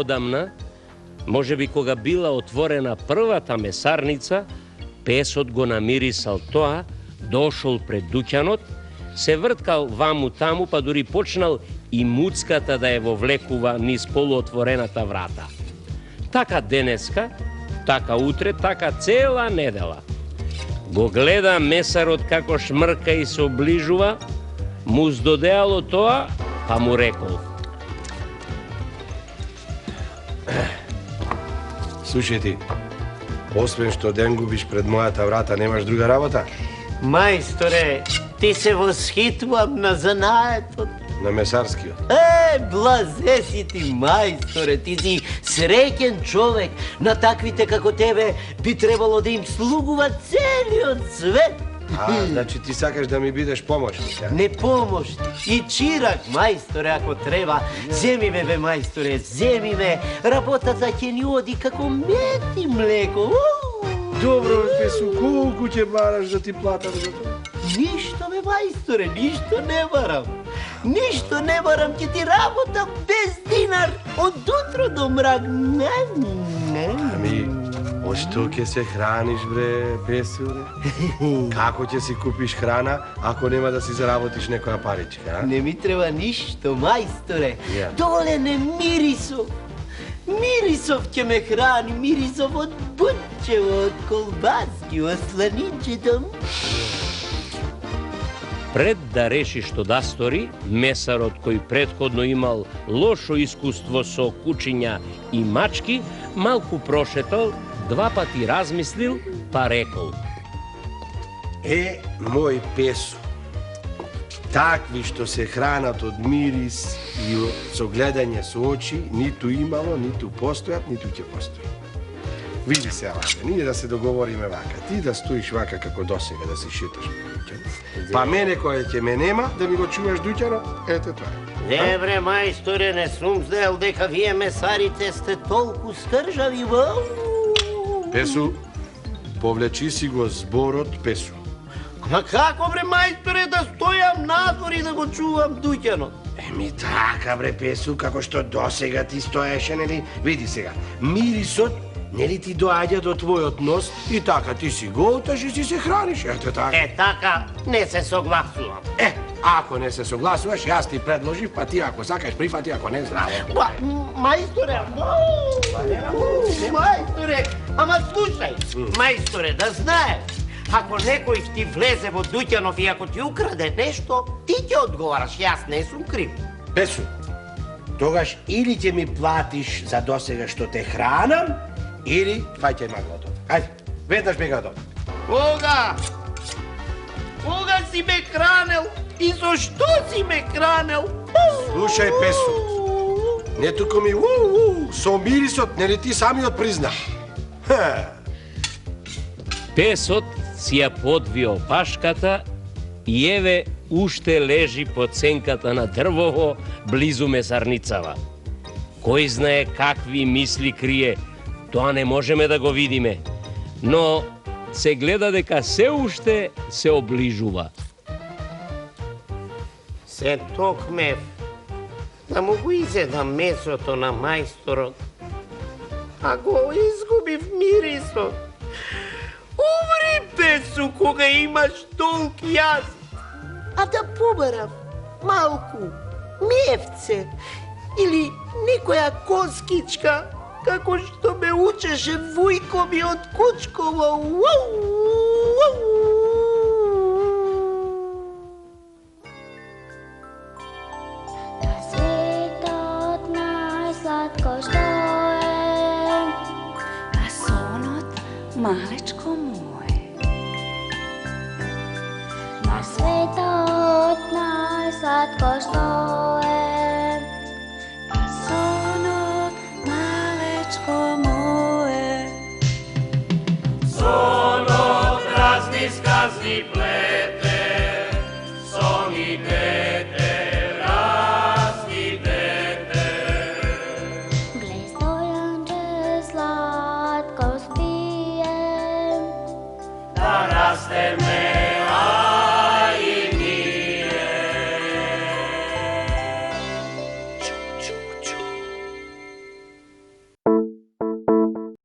одамна, може би кога била отворена првата месарница, песот го намирисал тоа, дошол пред дуќанот, се врткал ваму-таму, па дури почнал и муцката да ја вовлекува низ полуотворената врата. Така денеска, така утре, така цела недела. Го гледа месарот како шмрка и се оближува, му здодеало тоа, па му рекол: Слушај ти, освен што ден губиш пред мојата врата, немаш друга работа? Мајсторе, ти се восхитувам на занаетот. На месарскиот. Блазе си ти, мајсторе, ти си среќен човек. На таквите како тебе би требало да им слугува целиот свет. Значи ти сакаш да ми бидеш помошник, а? Не помошник, и чирак, мајсторе, ако треба. Земи ме, бе, мајсторе, земи ме. Работата ќе ни оди како мед и млеко. Добро, Песу, колку ќе бараш да ти платам за тоа? Ништо, бе, мајсторе, ништо не барам. Ништо не барам, ќе ти работам без динар, од утро до мрак. Ами, од што ќе се храниш, бре, Песу, бре? Како ќе си купиш храна, ако нема да си заработиш некоја паричка, а? Не ми треба ништо, мајсторе. Ја. Доволен е мирисов. Мирисов ќе ме храни, мирисов од бунчево, од колбаски, од сланинчето. Пред да реши што да стори, месарот кој претходно имал лошо искуство со кучиња и мачки, малку прошетал, два пати размислил, па рекол: Мој Песу, такви што се хранат од мирис и со гледање со очи, ниту имало, ниту постојат, ниту ќе постојат. Види се, вака, ние да се договориме вака, ти да стоиш вака како досега, да се шеташ по дуќанот, па мене кој ќе ме нема, да ми го чуваш дуќанот, ете тоа. Не, бре, мајсторе, не сум знаел дека вие месарите сте толку скржави. Песу, повлечи си го зборот, Песу. Ма како, бре, мајсторе, да стојам надвор и да го чувам дуќанот? Така, бре, Песу, како што досега ти стоеше, нели? Види сега, мирисот, нели ти доаѓа до твојот нос и така ти си готаш и си се храниш, ете така. Така, не се согласувам. Ако не се согласуваш, јас ти предложив, па ти ако сакаш прифати, ако не, здраво. Мајсторе, мајсторе, ама слушај, мајсторе, да знаеш, ако некој ти влезе во дуќанов и ако ти украде нешто, ти ќе одговараш, јас не сум крив. Песу, тогаш или ќе ми платиш за досега што те хранам, или фаќај маглото. Ајде, веднаш бега од овде. Кога? Кога си ме хранел? И зошто си ме хранел? Слушај, Песу, не туку ми со мирисот, нели ти самиот призна. Песот си ја подвио пашката и еве уште лежи под сенката на дрвово близу месарницава. Кој знае какви мисли крие, тоа не можеме да го видиме, но се гледа дека се уште се оближува. Се токмев да му го изедам месото на мајсторот, а го изгубив мирисот. Умри, Песу, кога имаш толк јас. А да побарам малку мевце или некоја коскичка, како што ме учеше вујко ми од Кучково. Светот најсладко што е, а сонот малечко